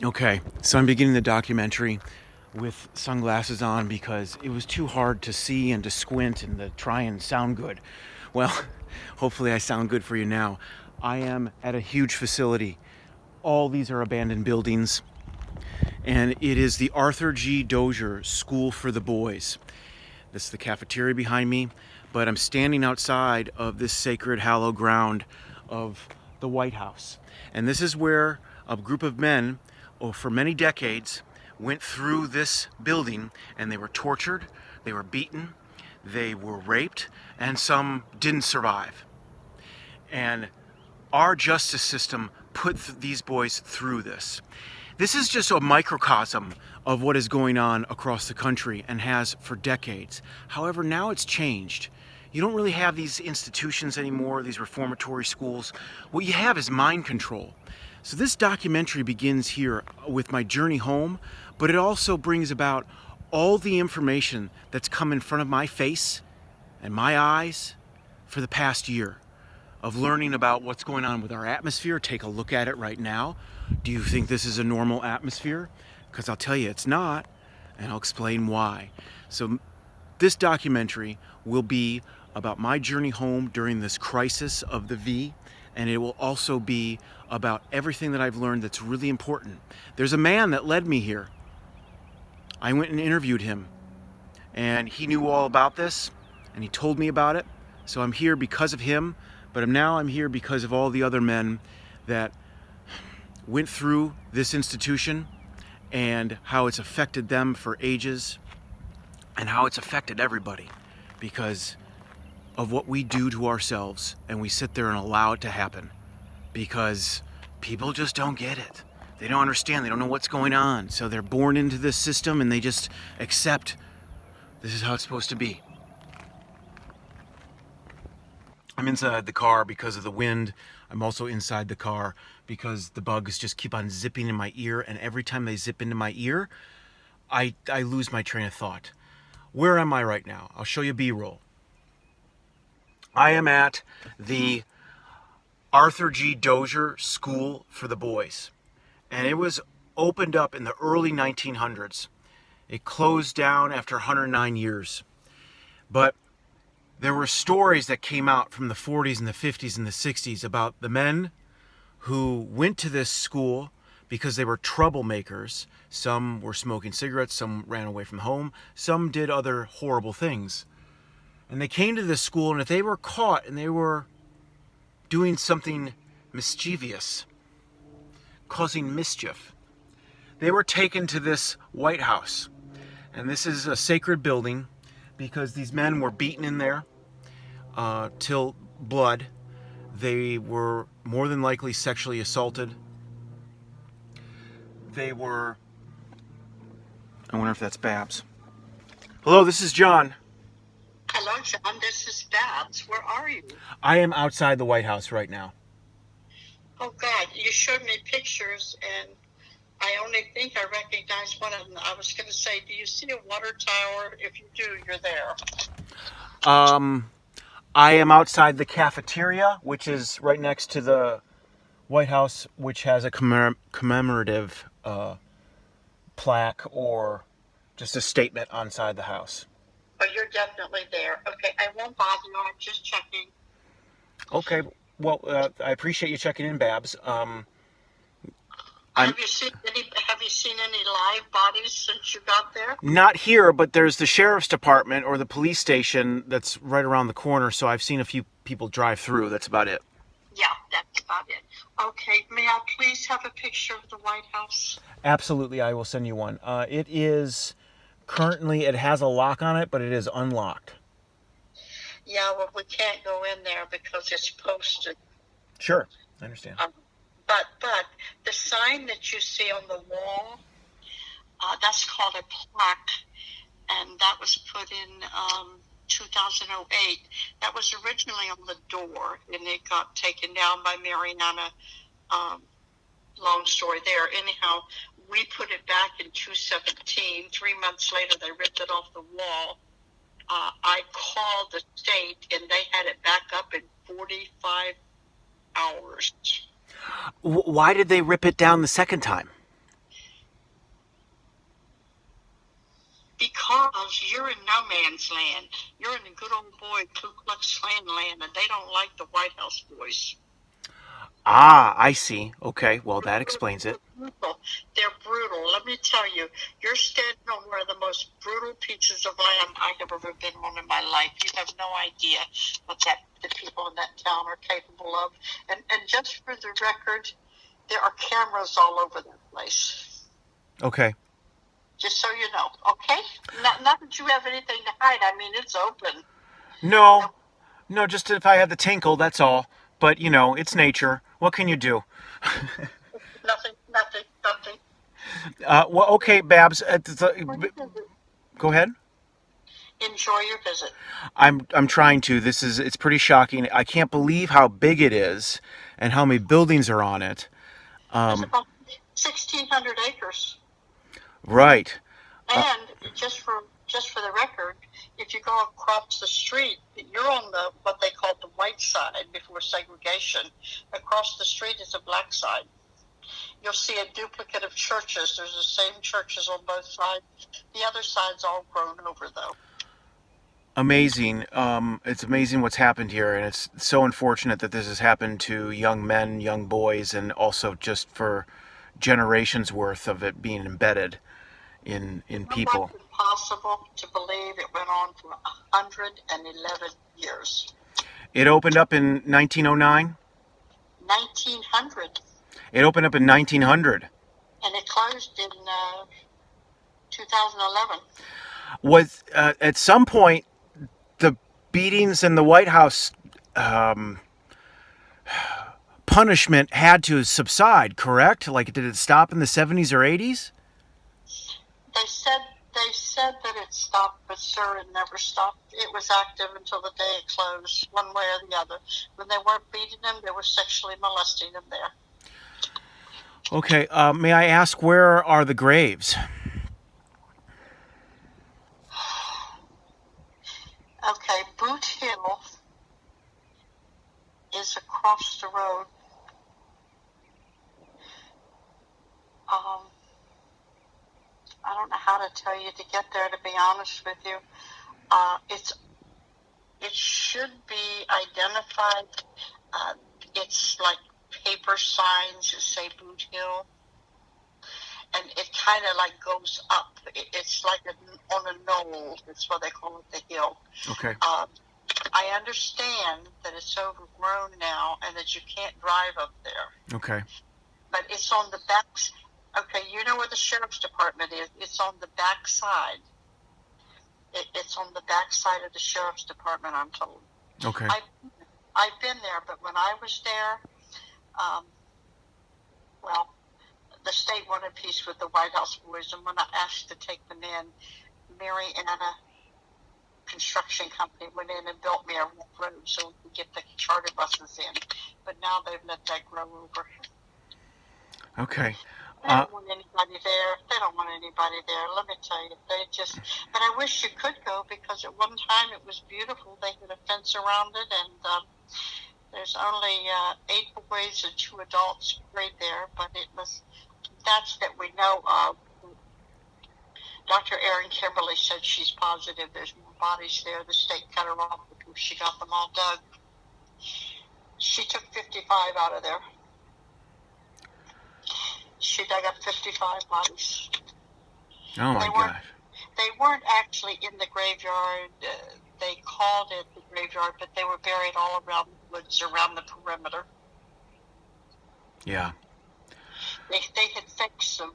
Okay, so I'm beginning the documentary with sunglasses on because it was too hard to see and to squint and to try and sound good. Well, hopefully I sound good for you now. I am at a huge facility. All these are abandoned buildings, and it is the Arthur G. Dozier School for the Boys. This is the cafeteria behind me, but I'm standing outside of this sacred hallowed ground of the White House. And this is where a group of men, for many decades, went through this building and they were tortured, they were beaten, they were raped, and some didn't survive. And our justice system put these boys through this. This is just a microcosm of what is going on across the country and has for decades. However, now it's changed. You don't really have these institutions anymore, these reformatory schools. What you have is mind control. So this documentary begins here with my journey home, but it also brings about all the information that's come in front of my face and my eyes for the past year of learning about what's going on with our atmosphere. Take a look at it right now. Do you think this is a normal atmosphere? Because I'll tell you it's not, and I'll explain why. So this documentary will be about my journey home during this crisis of the V, and it will also be about everything that I've learned that's really important. There's a man that led me here. I went and interviewed him, and he knew all about this, and he told me about it. So I'm here because of him, but I'm here because of all the other men that went through this institution and how it's affected them for ages and how it's affected everybody because of what we do to ourselves, and we sit there and allow it to happen because people just don't get it. They don't understand. They don't know what's going on. So they're born into this system and they just accept this is how it's supposed to be. I'm inside the car because of the wind. I'm also inside the car because the bugs just keep on zipping in my ear, and every time they zip into my ear, I lose my train of thought. Where am I right now? I'll show you B-roll. I am at the Arthur G. Dozier School for the Boys, and it was opened up in the early 1900s. It closed down after 109 years, but there were stories that came out from the 40s and the 50s and the 60s about the men who went to this school because they were troublemakers. Some were smoking cigarettes, some ran away from home, some did other horrible things. And they came to this school, and if they were caught and they were doing something mischievous, causing mischief, they were taken to this White House. And this is a sacred building because these men were beaten in there till blood. They were more than likely sexually assaulted. They were... I wonder if that's Babs. Hello, this is John. Hello, John. This is Babs. Where are you? I am outside the White House right now. Oh, God. You showed me pictures, and I only think I recognize one of them. I was going to say, do you see a water tower? If you do, you're there. I am outside the cafeteria, which is right next to the White House, which has a commemorative plaque or just a statement inside the house. Oh, you're definitely there. Okay, I won't bother you. I'm just checking. Okay, well, I appreciate you checking in, Babs. Have you seen any live bodies since you got there? Not here, but there's the sheriff's department or the police station that's right around the corner, so I've seen a few people drive through. That's about it. Yeah, that's about it. Okay, may I please have a picture of the White House? Absolutely, I will send you one. It has a lock on it, but it is unlocked. Yeah, well, we can't go in there because it's posted. Sure, I understand. But the sign that you see on the wall, that's called a plaque, and that was put in 2008. That was originally on the door, and it got taken down by Mariana. Long story there. Anyhow, we put it back in 2017. 3 months later, they ripped it off the wall. I called the state, and they had it back up in 45 hours. Why did they rip it down the second time? Because you're in no man's land. You're in the good old boy Ku Klux Klan land, and they don't like the White House boys. Ah, I see. Okay, well, that explains it. They're brutal. Let me tell you, you're standing on one of the most brutal pieces of land I have ever been on in my life. You have no idea what the people in that town are capable of. And just for the record, there are cameras all over that place. Okay. Just so you know, okay? Not that you have anything to hide. I mean, it's open. No, just if I had the tinkle, that's all. But, it's nature. What can you do? Nothing. Well, okay, Babs. Go ahead. Enjoy your visit. I'm trying to. It's pretty shocking. I can't believe how big it is and how many buildings are on it. It's about 1,600 acres. Right. And just for the record, if you go across the street, you're on the what they call the white side before segregation. Across the street is a black side. You'll see a duplicate of churches. There's the same churches on both sides. The other side's all grown over, though. Amazing. It's amazing what's happened here, and it's so unfortunate that this has happened to young men, young boys, and also just for generations worth of it being embedded in people. It's impossible to believe it went on for 111 years. It opened up in 1909? 1900. It opened up in 1900. And it closed in 2011. Was at some point the beatings in the White House punishment had to subside, correct? Like, did it stop in the 70s or 80s? They said that it stopped, but sir, it never stopped. It was active until the day it closed, one way or the other. When they weren't beating them, they were sexually molesting them there. Okay, may I ask, where are the graves? Okay, Boot Hill is across the road. I don't know how to tell you to get there, to be honest with you. It should be identified. It's like paper signs that say Boot Hill. And it kind of like goes up. It's like on a knoll. That's what they call it, the hill. Okay. I understand that it's overgrown now and that you can't drive up there. Okay. But it's on the back. Okay, you know where the sheriff's department is. It's on the back side. It's on the back side of the sheriff's department, I'm told. Okay. I've been there, but when I was there, the state wanted peace with the White House boys, and when I asked to take them in, Mary Anna Construction Company went in and built me a road so we could get the charter buses in. But now they've let that grow over. Okay. They don't want anybody there. They don't want anybody there. Let me tell you, but I wish you could go, because at one time it was beautiful. They had a fence around it, and there's only 8 boys and 2 adults buried there, but that's that we know of. Dr. Erin Kimberly said she's positive there's more bodies there. The state cut her off because she got them all dug. She took 55 out of there. She dug up 55 bodies. Oh my gosh. They weren't actually in the graveyard. They called it the graveyard, but they were buried all around the woods, around the perimeter. Yeah. They had fixed some.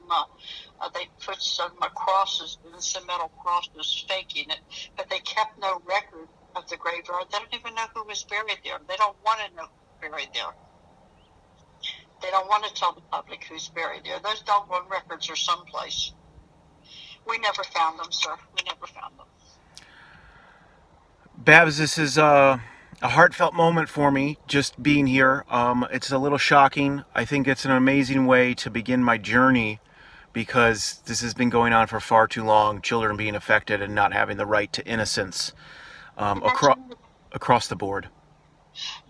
They put some crosses in, some metal crosses, faking it, but they kept no record of the graveyard. They don't even know who was buried there. They don't want to know who's buried there. They don't want to tell the public who's buried there. Those doggone records are someplace. We never found them, sir. We never found them. Babs, this is a heartfelt moment for me, just being here. It's a little shocking. I think it's an amazing way to begin my journey, because this has been going on for far too long. Children being affected and not having the right to innocence across the board.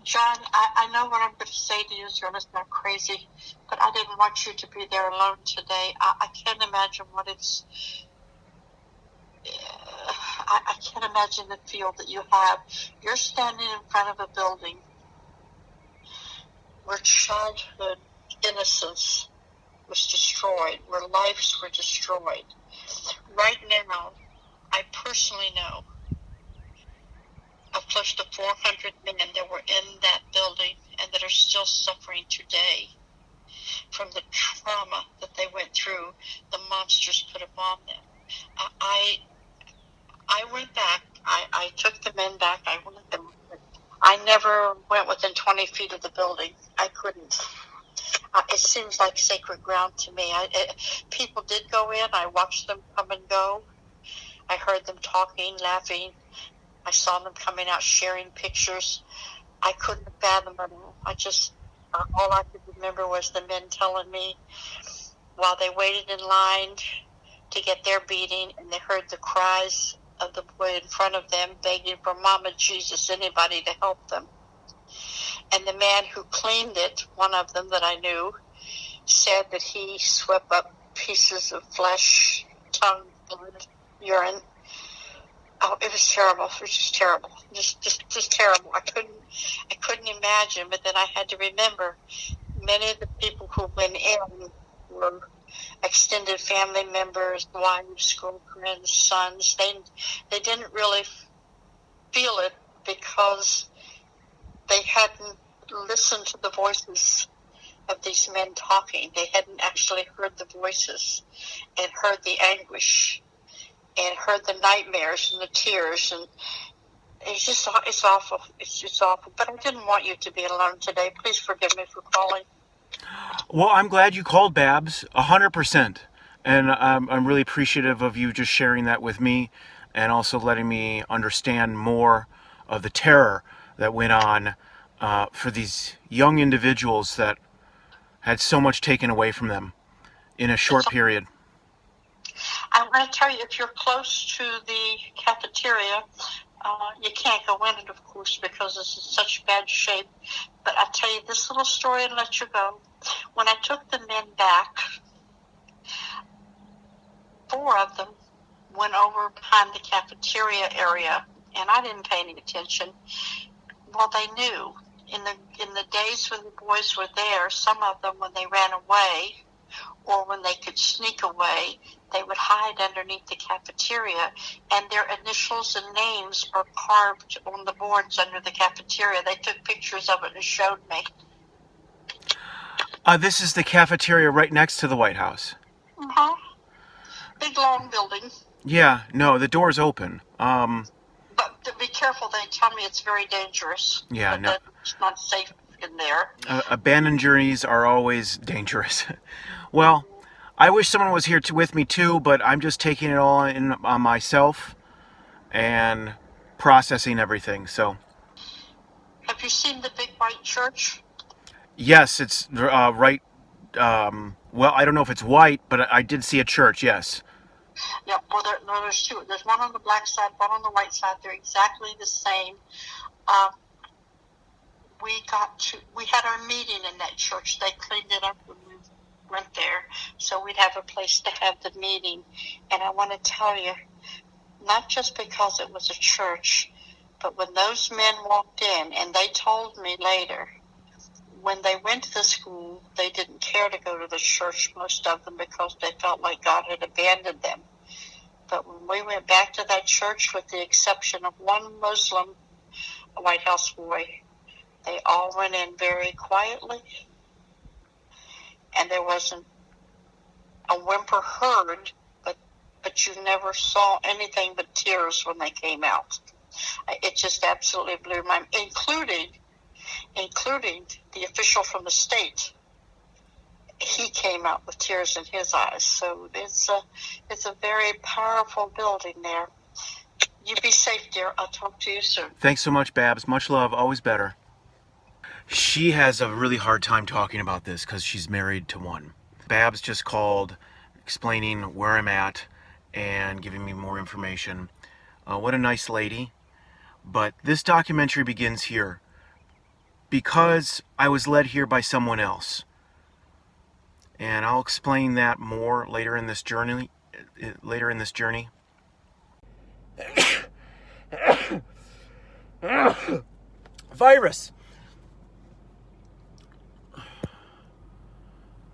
John, I know what I'm going to say to you is going to sound crazy, but I didn't want you to be there alone today. I can't imagine what it's I can't imagine the feel that you have. You're standing in front of a building where childhood innocence was destroyed, where lives were destroyed. Right now, I personally know of close to 400 men that were in that building and that are still suffering today from the trauma that they went through. The monsters put upon them. I went back. I took the men back. I never went within 20 feet of the building. I couldn't. It seems like sacred ground to me. People did go in. I watched them come and go. I heard them talking, laughing. I saw them coming out, sharing pictures. I couldn't fathom it all. All I could remember was the men telling me while they waited in line to get their beating, and they heard the cries of the boy in front of them begging for Mama Jesus, anybody to help them. And the man who cleaned it, one of them that I knew, said that he swept up pieces of flesh, tongue, blood, urine. Oh, it was terrible. It was just terrible. Just terrible. I couldn't imagine, but then I had to remember many of the people who went in were extended family members, wives, girlfriends, sons. They didn't really feel it because they hadn't listened to the voices of these men talking. They hadn't actually heard the voices and heard the anguish and heard the nightmares and the tears, and it's awful. It's just awful. But I didn't want you to be alone today. Please forgive me for calling. Well, I'm glad you called, Babs, 100%. And I'm really appreciative of you just sharing that with me and also letting me understand more of the terror that went on for these young individuals that had so much taken away from them in a short period. I want to tell you, if you're close to the cafeteria, you can't go in it, of course, because it's in such bad shape. But I'll tell you this little story and let you go. When I took the men back, 4 of them went over behind the cafeteria area, and I didn't pay any attention. Well, they knew. In the days when the boys were there, some of them, when they ran away or when they could sneak away, they would hide underneath the cafeteria, and their initials and names are carved on the boards under the cafeteria. They took pictures of it and showed me. This is the cafeteria right next to the White House. Uh-huh. Big, long building. Yeah, no, the door's open. But to be careful, they tell me it's very dangerous. Yeah, but no. It's not safe in there. Abandoned journeys are always dangerous. Well, I wish someone was here with me too, but I'm just taking it all in on myself and processing everything. So, Have you seen the big white church? yes, it's right. Well, I don't know if it's white, but I did see a church. Yes. Yeah, well, there's 2. There's one on the black side, one on the white side. They're exactly the same. We had our meeting in that church. They cleaned it up when we went there, so we'd have a place to have the meeting. And I want to tell you, not just because it was a church, but when those men walked in, and they told me later, when they went to the school, they didn't care to go to the church, most of them, because they felt like God had abandoned them. But when we went back to that church, with the exception of one Muslim White House boy, they all went in very quietly, and there wasn't a whimper heard, but you never saw anything but tears when they came out. It just absolutely blew my mind, including the official from the state. He came out with tears in his eyes. So it's a very powerful building there. You be safe, dear. I'll talk to you soon. Thanks so much, Babs. Much love. Always better. She has a really hard time talking about this because she's married to one. Babs just called, explaining where I'm at and giving me more information. What a nice lady. But this documentary begins here because I was led here by someone else. And I'll explain that more later in this journey. Virus.